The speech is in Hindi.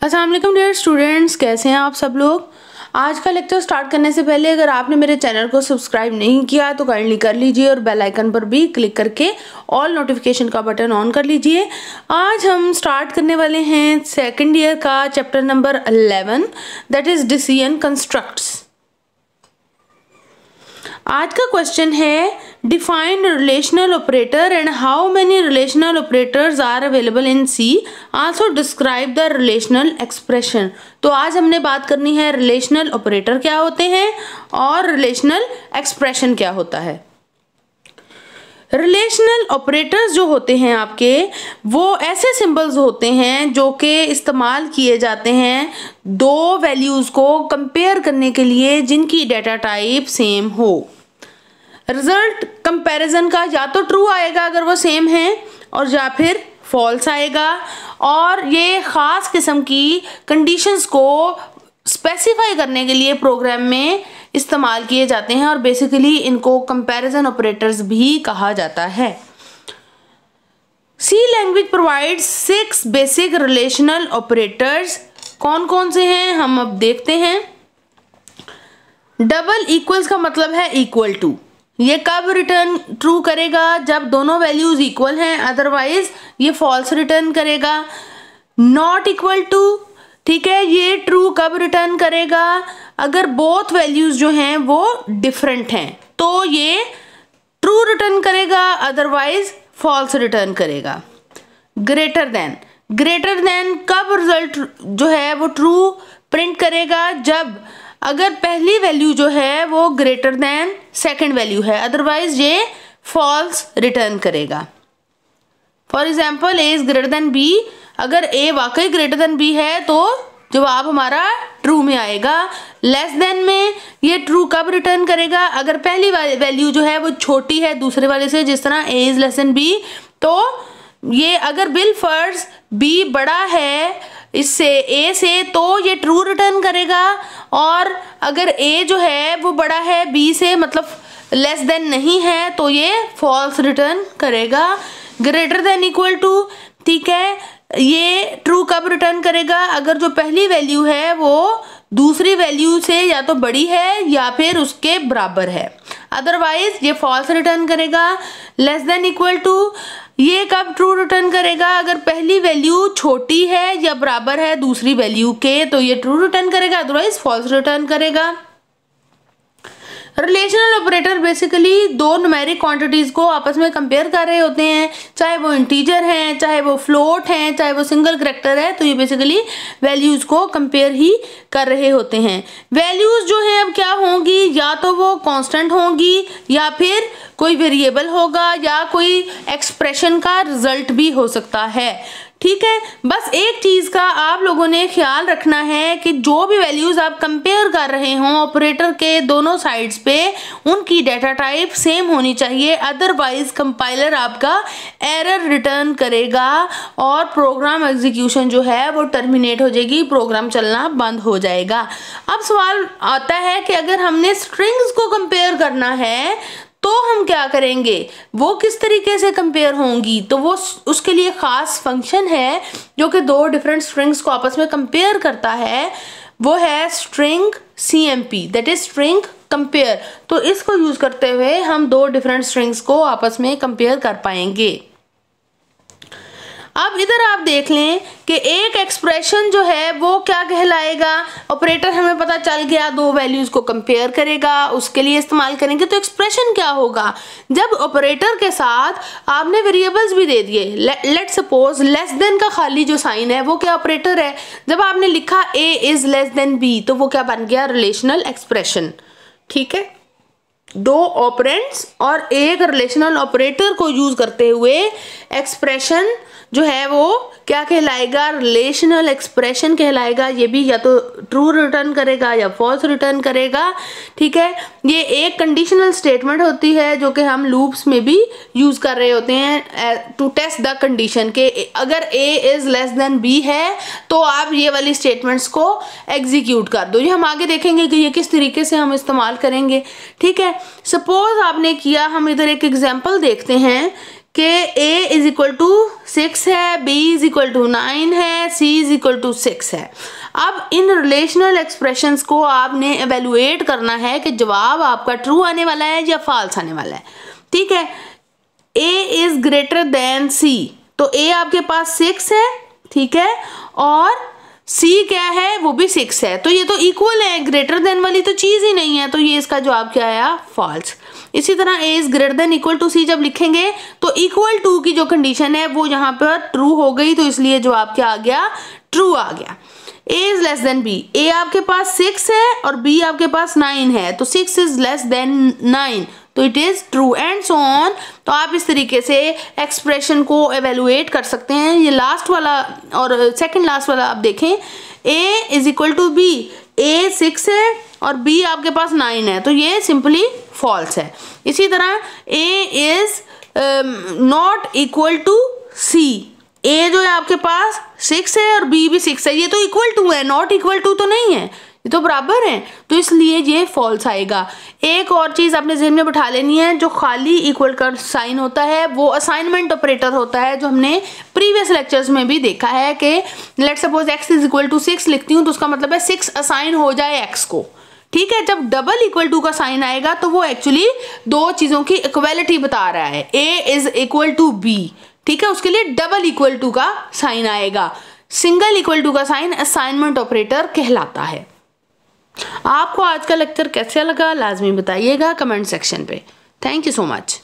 अस्सलाम वालेकुम डियर स्टूडेंट्स, कैसे हैं आप सब लोग। आज का लेक्चर स्टार्ट करने से पहले अगर आपने मेरे चैनल को सब्सक्राइब नहीं किया तो काइंडली कर लीजिए और बेल आइकन पर भी क्लिक करके ऑल नोटिफिकेशन का बटन ऑन कर लीजिए। आज हम स्टार्ट करने वाले हैं सेकंड ईयर का chapter number 11 that is decision constructs. आज का क्वेश्चन है define relational operator and how many relational operators are available in C, also describe the relational expression. तो आज हमने बात करनी है रिलेशनल ऑपरेटर क्या होते हैं और रिलेशनल एक्सप्रेशन क्या होता है। रिलेशनल ऑपरेटर्स जो होते हैं आपके, वो ऐसे सिंबल्स होते हैं जो कि इस्तेमाल किए जाते हैं दो वैल्यूज़ को कंपेयर करने के लिए जिनकी डेटा टाइप सेम हो। रिजल्ट कंपैरिजन का या तो ट्रू आएगा अगर वो सेम है और या फिर फॉल्स आएगा, और ये ख़ास किस्म की कंडीशंस को स्पेसिफाई करने के लिए प्रोग्राम में इस्तेमाल किए जाते हैं और बेसिकली इनको कंपैरिजन ऑपरेटर्स भी कहा जाता है। C language provides 6 basic relational operators. कौन कौन से हैं हम अब देखते हैं। डबल इक्वल्स का मतलब है इक्वल टू। ये कब रिटर्न ट्रू करेगा, जब दोनों वैल्यूज इक्वल हैं, अदरवाइज ये फॉल्स रिटर्न करेगा। नॉट इक्वल टू, ठीक है, ये ट्रू कब रिटर्न करेगा, अगर बोथ वैल्यूज जो हैं वो डिफरेंट हैं तो ये ट्रू रिटर्न करेगा, अदरवाइज फॉल्स रिटर्न करेगा। ग्रेटर देन कब रिजल्ट जो है वो ट्रू प्रिंट करेगा, जब अगर पहली वैल्यू जो है वो ग्रेटर देन सेकंड वैल्यू है, अदरवाइज ये फॉल्स रिटर्न करेगा। For example A is greater than B, अगर ए वाकई ग्रेटर देन बी है तो जवाब हमारा ट्रू में आएगा। लेस देन में ये ट्रू कब रिटर्न करेगा, अगर पहली वैल्यू जो है वो छोटी है दूसरे वाले से, जिस तरह ए इज लेस देन बी, तो ये अगर बिल फर्ज बी बड़ा है इससे ए से तो ये ट्रू रिटर्न करेगा, और अगर ए जो है वो बड़ा है बी से, मतलब लेस देन नहीं है, तो ये फॉल्स रिटर्न करेगा। ग्रेटर देन इक्वल टू, ठीक है, ये ट्रू कब रिटर्न करेगा, अगर जो पहली वैल्यू है वो दूसरी वैल्यू से या तो बड़ी है या फिर उसके बराबर है, अदरवाइज ये फॉल्स रिटर्न करेगा। लेस देन इक्वल टू, ये कब ट्रू रिटर्न करेगा, अगर पहली वैल्यू छोटी है या बराबर है दूसरी वैल्यू के, तो ये ट्रू रिटर्न करेगा, अदरवाइज फॉल्स रिटर्न करेगा। रिलेशनल ऑपरेटर बेसिकली दो न्यूमेरिक क्वांटिटीज को आपस में कंपेयर कर रहे होते हैं, चाहे वो इंटीजर हैं, चाहे वो फ्लोट हैं, चाहे वो सिंगल कैरेक्टर है, तो ये बेसिकली वैल्यूज को कंपेयर ही कर रहे होते हैं। वैल्यूज जो हैं अब क्या होंगी, या तो वो कांस्टेंट होंगी या फिर कोई वेरिएबल होगा या कोई एक्सप्रेशन का रिजल्ट भी हो सकता है, ठीक है। बस एक चीज़ का आप लोगों ने ख्याल रखना है कि जो भी वैल्यूज़ आप कंपेयर कर रहे हों ऑपरेटर के दोनों साइड्स पे, उनकी डेटा टाइप सेम होनी चाहिए, अदरवाइज कंपाइलर आपका एरर रिटर्न करेगा और प्रोग्राम एग्जीक्यूशन जो है वो टर्मिनेट हो जाएगी, प्रोग्राम चलना बंद हो जाएगा। अब सवाल आता है कि अगर हमने स्ट्रिंग्स को कंपेयर करना है तो हम क्या करेंगे, वो किस तरीके से कंपेयर होंगी, तो वो उसके लिए ख़ास फंक्शन है जो कि दो डिफरेंट स्ट्रिंग्स को आपस में कंपेयर करता है, वो है string CMP that is string compare. तो इसको यूज़ करते हुए हम दो डिफरेंट स्ट्रिंग्स को आपस में कंपेयर कर पाएंगे। अब इधर आप देख लें कि एक एक्सप्रेशन जो है वो क्या कहलाएगा, ऑपरेटर हमें पता चल गया दो वैल्यूज़ को कंपेयर करेगा, उसके लिए इस्तेमाल करेंगे, तो एक्सप्रेशन क्या होगा, जब ऑपरेटर के साथ आपने वेरिएबल्स भी दे दिए। लेट सपोज लेस देन का खाली जो साइन है वो क्या ऑपरेटर है, जब आपने लिखा ए इज लेस देन बी तो वो क्या बन गया, रिलेशनल एक्सप्रेशन, ठीक है। दो ऑपरेंड्स और एक रिलेशनल ऑपरेटर को यूज करते हुए एक्सप्रेशन जो है वो क्या कहलाएगा, रिलेशनल एक्सप्रेशन कहलाएगा। ये भी या तो ट्रू रिटर्न करेगा या फॉल्स रिटर्न करेगा, ठीक है। ये एक कंडीशनल स्टेटमेंट होती है जो कि हम लूप्स में भी यूज कर रहे होते हैं टू टेस्ट द कंडीशन के अगर ए इज लेस देन बी है तो आप ये वाली स्टेटमेंट्स को एग्जीक्यूट कर दो। ये हम आगे देखेंगे कि ये किस तरीके से हम इस्तेमाल करेंगे, ठीक है। सपोज आपने किया, हम इधर एक एग्जाम्पल देखते हैं कि a इज इक्वल टू 6 है, b इज इक्वल टू 9 है, c इज इक्वल टू 6 है। अब इन रिलेशनल एक्सप्रेशंस को आपने एवेलुएट करना है कि जवाब आपका ट्रू आने वाला है या फॉल्स आने वाला है। ठीक है, a is greater then c, तो a आपके पास 6 है, ठीक है, और c क्या है, वो भी 6 है, तो ये तो इक्वल है, ग्रेटर देन वाली तो चीज ही नहीं है, तो ये इसका जवाब क्या आया, फॉल्स। इसी तरह a is greater than equal to c जब लिखेंगे तो इक्वल टू की जो कंडीशन है वो यहाँ पर ट्रू हो गई, तो इसलिए जवाब क्या आ गया, ट्रू आ गया। a is less than b, a आपके पास 6 है और b आपके पास 9 है, तो 6 इज लेस देन 9, तो it is true and so on. तो आप इस तरीके से एक्सप्रेशन को एवेलुएट कर सकते हैं। ये लास्ट वाला और सेकंड लास्ट वाला आप देखें, a is equal to b, a 6 है और b आपके पास 9 है, तो ये सिंपली फॉल्स है। इसी तरह a is not equal to c, a जो है आपके पास 6 है और b भी 6 है, ये तो इक्वल टू है, नॉट इक्वल टू तो नहीं है, ये तो बराबर है, तो इसलिए ये फॉल्स आएगा। एक और चीज़ आपने ज़हन में बिठा लेनी है, जो खाली इक्वल का साइन होता है वो असाइनमेंट ऑपरेटर होता है, जो हमने प्रीवियस लेक्चर्स में भी देखा है कि let's suppose x is equal to 6 लिखती हूँ तो उसका मतलब है 6 असाइन हो जाए x को। ठीक है, जब डबल इक्वल टू का साइन आएगा तो वो एक्चुअली दो चीज़ों की इक्वलिटी बता रहा है, a is equal to b, ठीक है, उसके लिए डबल इक्वल टू का साइन आएगा। सिंगल इक्वल टू का साइन असाइनमेंट ऑपरेटर कहलाता है। आपको आज का लेक्चर कैसा लगा लाजमी बताइएगा कमेंट सेक्शन पे। Thank you so much.